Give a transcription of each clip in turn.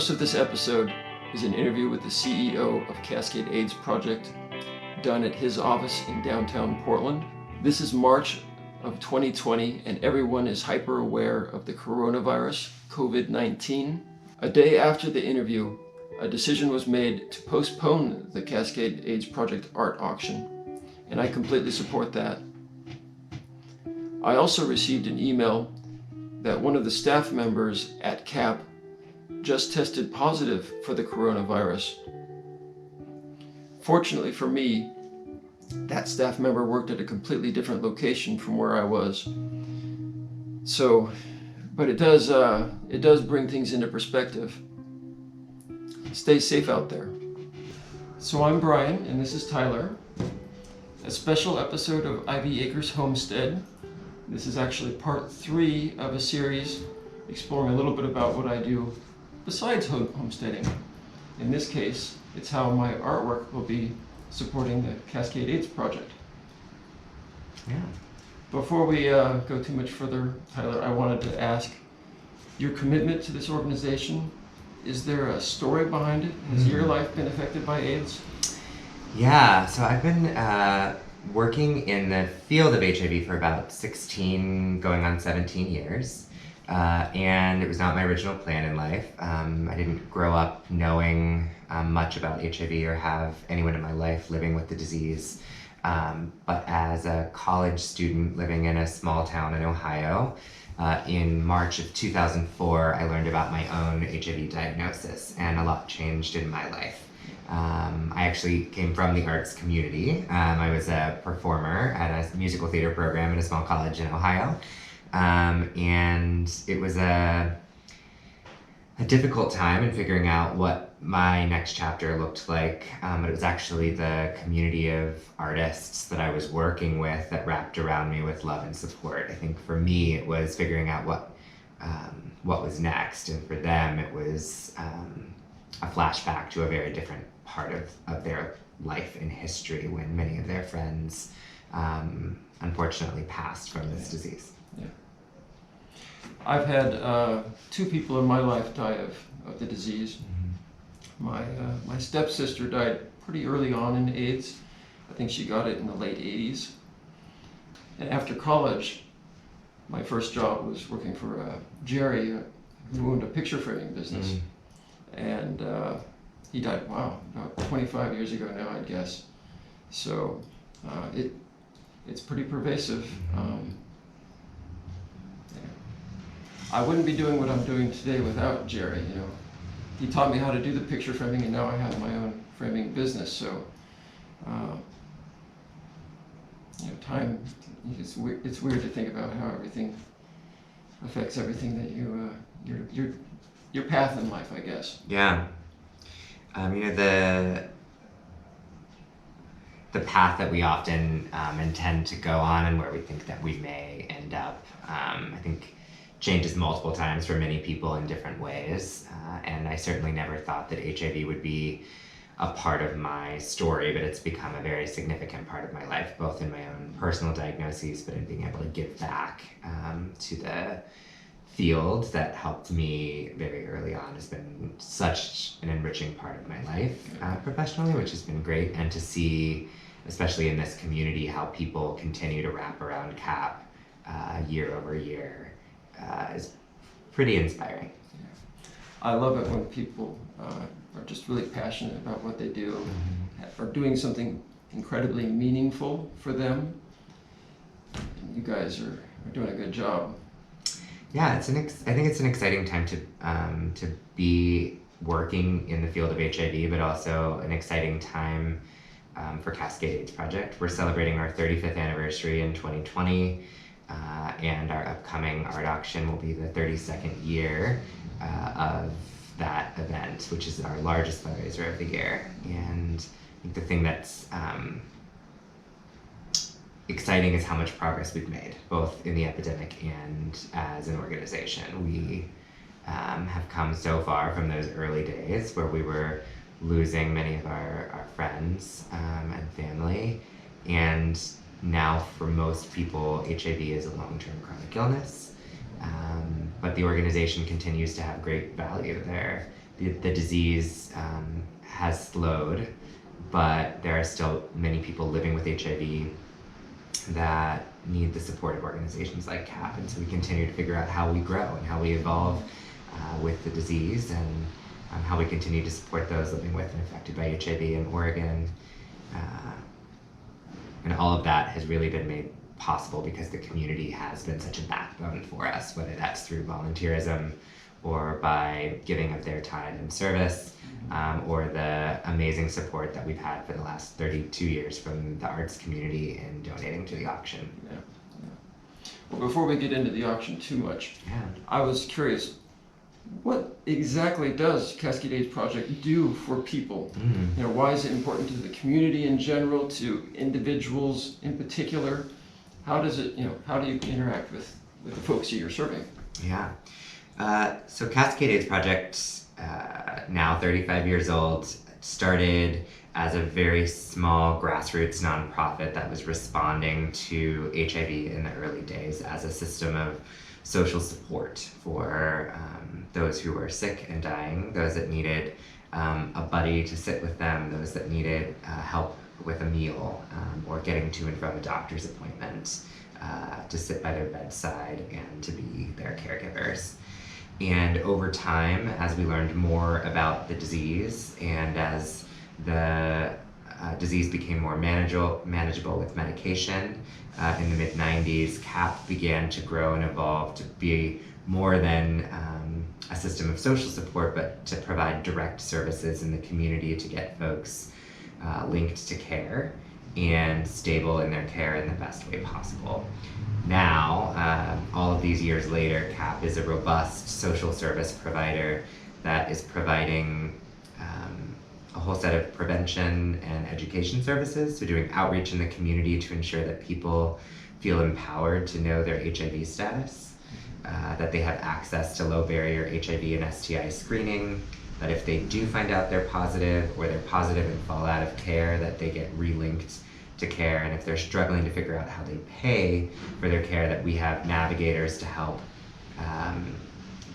Most of this episode is an interview with the CEO of Cascade AIDS Project, done at his office in downtown Portland. This is March of 2020, and everyone is hyper aware of the coronavirus, COVID-19. A day after the interview, a decision was made to postpone the Cascade AIDS Project art auction, and I completely support that. I also received an email that one of the staff members at CAP just tested positive for the coronavirus. Fortunately for me, that staff member worked at a completely different location from where I was. But it does bring things into perspective. Stay safe out there. So I'm Brian, and this is Tyler. A special episode of Ivy Acres Homestead. This is actually part 3 of a series exploring a little bit about what I do besides homesteading. In this case, it's how my artwork will be supporting the Cascade AIDS Project. Yeah. Before we go too much further, Tyler, I wanted to ask your commitment to this organization. Is there a story behind it? Has your life been affected by AIDS? Yeah, so I've been working in the field of HIV for about 16, going on 17 years. And it was not my original plan in life. I didn't grow up knowing much about HIV or have anyone in my life living with the disease. But as a college student living in a small town in Ohio, in March of 2004, I learned about my own HIV diagnosis, and a lot changed in my life. I actually came from the arts community. I was a performer at a musical theater program in a small college in Ohio. And it was a difficult time in figuring out what my next chapter looked like. But it was actually the community of artists that I was working with that wrapped around me with love and support. I think for me, it was figuring out what was next. And for them, it was a flashback to a very different part of their life and history when many of their friends unfortunately passed from this disease. Yeah. I've had 2 people in my life die of the disease. My stepsister died pretty early on in AIDS. I think she got it in the late 80s. And after college, my first job was working for Jerry, who owned a picture framing business. And he died, about 25 years ago now, I guess. So it's pretty pervasive. I wouldn't be doing what I'm doing today without Jerry. He taught me how to do the picture framing, and now I have my own framing business. So, time. It's weird to think about how everything affects everything that your path in life, I guess. Yeah. The path that we often intend to go on and where we think that we may end up, I think changes multiple times for many people in different ways. And I certainly never thought that HIV would be a part of my story, but it's become a very significant part of my life, both in my own personal diagnoses, but in being able to give back to the field that helped me very early on has been such an enriching part of my life professionally, which has been great. And to see, especially in this community, how people continue to wrap around CAP year over year is pretty inspiring. I love it when people are just really passionate about what they do, or doing something incredibly meaningful for them. And you guys are doing a good job. Yeah, I think it's an exciting time to be working in the field of HIV, but also an exciting time for Cascade AIDS Project. We're celebrating our 35th anniversary in 2020, and our upcoming art auction will be the 32nd year of that event, which is our largest fundraiser of the year. And I think the thing that's exciting is how much progress we've made, both in the epidemic and as an organization. We have come so far from those early days where we were losing many of our friends and family, and now for most people, HIV is a long-term chronic illness. But the organization continues to have great value. the disease has slowed, but there are still many people living with HIV that need the support of organizations like CAP, and so we continue to figure out how we grow and how we evolve with the disease, and how we continue to support those living with and affected by HIV in Oregon. And all of that has really been made possible because the community has been such a backbone for us, whether that's through volunteerism or by giving of their time and service, or the amazing support that we've had for the last 32 years from the arts community in donating to the auction. Yeah. Well, before we get into the auction too much, I was curious, what exactly does Cascade AIDS Project do for people? You know, why is it important to the community in general, to individuals in particular? How does it, how do you interact with the folks that you're serving? Yeah. So Cascade AIDS Project, now 35 years old, started as a very small grassroots nonprofit that was responding to HIV in the early days as a system of social support for those who were sick and dying, those that needed a buddy to sit with them, those that needed help with a meal, or getting to and from a doctor's appointment, to sit by their bedside and to be their caregivers. And over time, as we learned more about the disease and as the disease became more manageable with medication, in the mid-90s, CAP began to grow and evolve to be more than a system of social support, but to provide direct services in the community to get folks linked to care and stable in their care in the best way possible. Now, all of these years later, CAP is a robust social service provider that is providing a whole set of prevention and education services, so doing outreach in the community to ensure that people feel empowered to know their HIV status, that they have access to low barrier HIV and STI screening, that if they do find out they're positive or they're positive and fall out of care, that they get relinked to care, and if they're struggling to figure out how they pay for their care, that we have navigators to help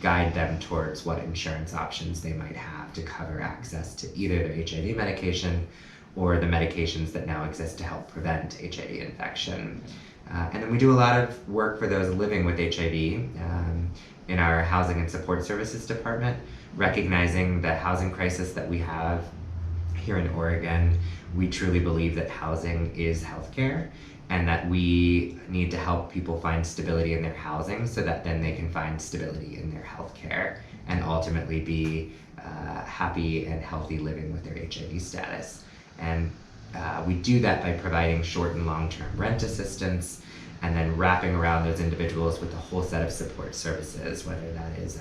guide them towards what insurance options they might have to cover access to either their HIV medication or the medications that now exist to help prevent HIV infection. And then we do a lot of work for those living with HIV in our Housing and Support Services Department, recognizing the housing crisis that we have here in Oregon. We truly believe that housing is healthcare, and that we need to help people find stability in their housing so that then they can find stability in their healthcare and ultimately be happy and healthy living with their HIV status. And we do that by providing short and long-term rent assistance, and then wrapping around those individuals with a whole set of support services, whether that is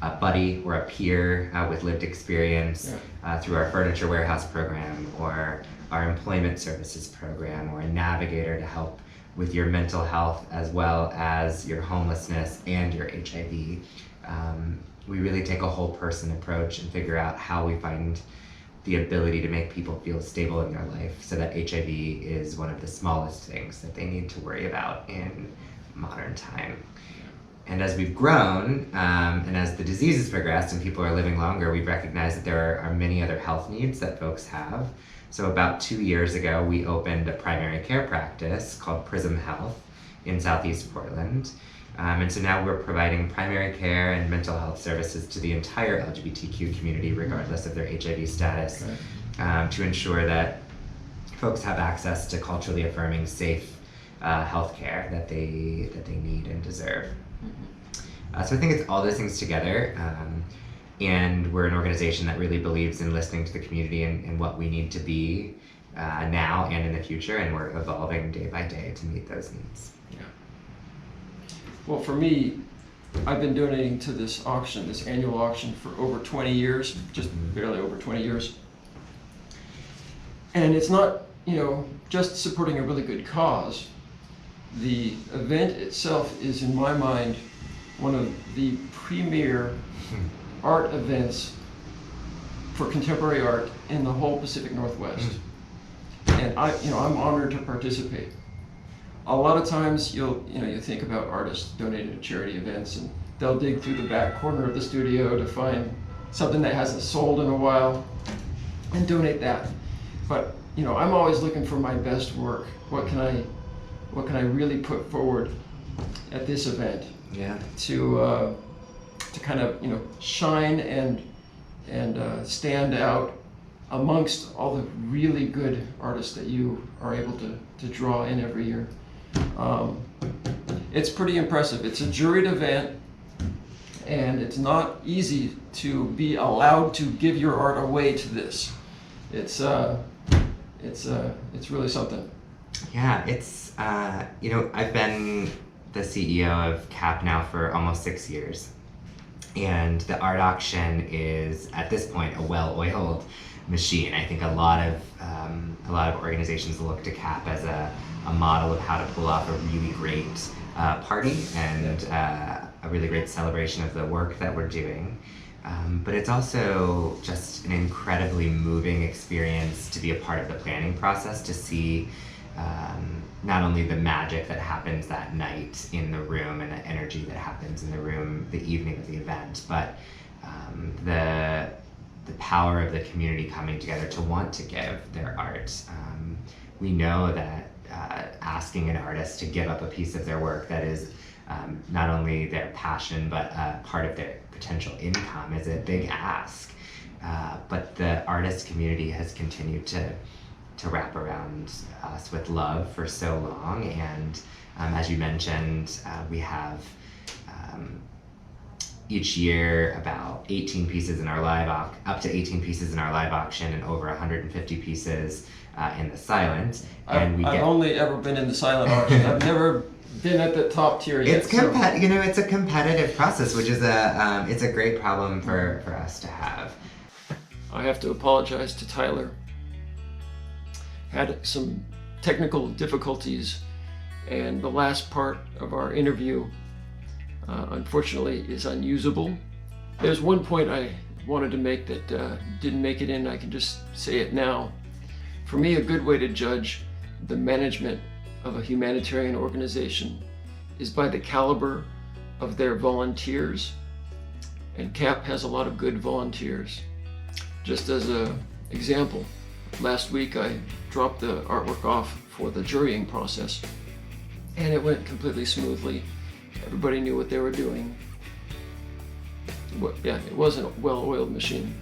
a buddy or a peer with lived experience, through our furniture warehouse program, or our employment services program, or a navigator to help with your mental health as well as your homelessness and your HIV. We really take a whole person approach and figure out how we find the ability to make people feel stable in their life, so that HIV is one of the smallest things that they need to worry about in modern time. And as we've grown, and as the disease has progressed and people are living longer, we've recognized that there are many other health needs that folks have. So about 2 years ago, we opened a primary care practice called Prism Health in Southeast Portland. And so now we're providing primary care and mental health services to the entire LGBTQ community, regardless of their HIV status, to ensure that folks have access to culturally affirming, safe healthcare that they need and deserve. So I think it's all those things together, and we're an organization that really believes in listening to the community and what we need to be now and in the future, and we're evolving day by day to meet those needs. Yeah. Well, for me, I've been donating to this auction, this annual auction, for over 20 years, just barely over 20 years. And it's not, just supporting a really good cause. The event itself is, in my mind, one of the premier art events for contemporary art in the whole Pacific Northwest. And I'm honored to participate. A lot of times you think about artists donating to charity events, and they'll dig through the back corner of the studio to find something that hasn't sold in a while, and donate that. But you know, I'm always looking for my best work. What can I really put forward at this event? Yeah. To kind of, you know, shine and stand out amongst all the really good artists that you are able to draw in every year. It's pretty impressive. It's a juried event, and it's not easy to be allowed to give your art away to this. It's really something. Yeah, it's, you know, I've been the CEO of CAP now for almost 6 years. And the art auction is, at this point, a well-oiled machine. I think a lot of organizations look to CAP as a model of how to pull off a really great party and a really great celebration of the work that we're doing. But it's also just an incredibly moving experience to be a part of the planning process, to see not only the magic that happens that night in the room and the energy that happens in the room the evening of the event, but the power of the community coming together to want to give their art. We know that asking an artist to give up a piece of their work that is not only their passion but part of their potential income is a big ask. But the artist community has continued to wrap around us with love for so long, and as you mentioned, we have each year about 18 pieces in our live up to 18 pieces in our live auction, and over 150 pieces in the silent. And I've only ever been in the silent auction. I've never been at the top tier yet. It's you know, it's a competitive process, which is it's a great problem for us to have. I have to apologize to Tyler. Had some technical difficulties, and the last part of our interview unfortunately is unusable. There's one point I wanted to make that didn't make it in. I can just say it now. For me, a good way to judge the management of a humanitarian organization is by the caliber of their volunteers, and CAP has a lot of good volunteers. Just as an example, last week I dropped the artwork off for the jurying process, and it went completely smoothly. Everybody knew what they were doing. Yeah, it wasn't a well-oiled machine.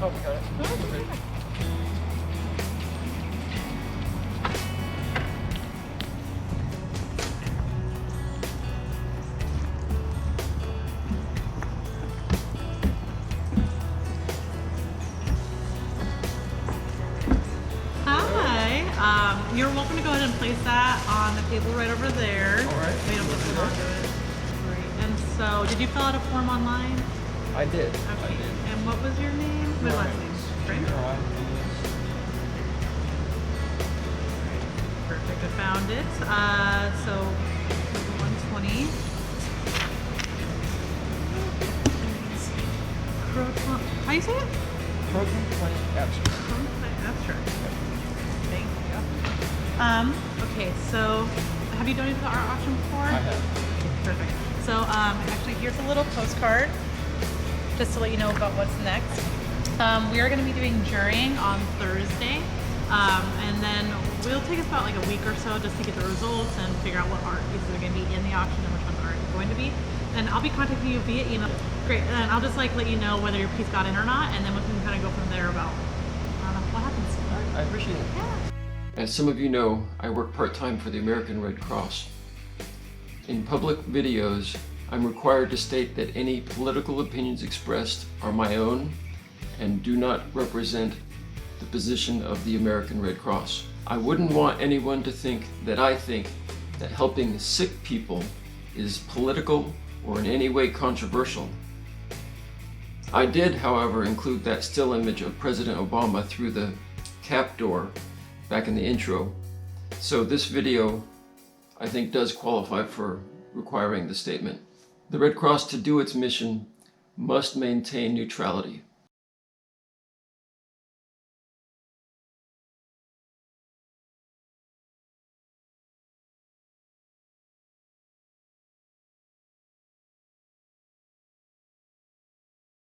Oh, we got it. You're welcome to go ahead and place that on the table right over there. All right. We don't put it onto it. Great. And so, did you fill out a form online? I did. Okay. And what was your name? My last name. Frank? Perfect. I found it. So 120. Croton. How do you say it? Proton plant abstract. Croton plant abstract. Thank you. Okay, so have you donated to the art auction before? I have. Perfect. So actually here's a little postcard just to let you know about what's next. We are going to be doing jurying on Thursday, and then it'll take us about like a week or so just to get the results and figure out what art pieces are going to be in the auction and which ones aren't going to be. And I'll be contacting you via email. Great, and then I'll just like let you know whether your piece got in or not, and then we can kind of go from there about what happens. I appreciate it. Yeah. As some of you know, I work part-time for the American Red Cross. In public videos, I'm required to state that any political opinions expressed are my own and do not represent the position of the American Red Cross. I wouldn't want anyone to think that I think that helping sick people is political or in any way controversial. I did, however, include that still image of President Obama through the CAP door back in the intro. So this video, I think, does qualify for requiring the statement. The Red Cross, to do its mission, must maintain neutrality.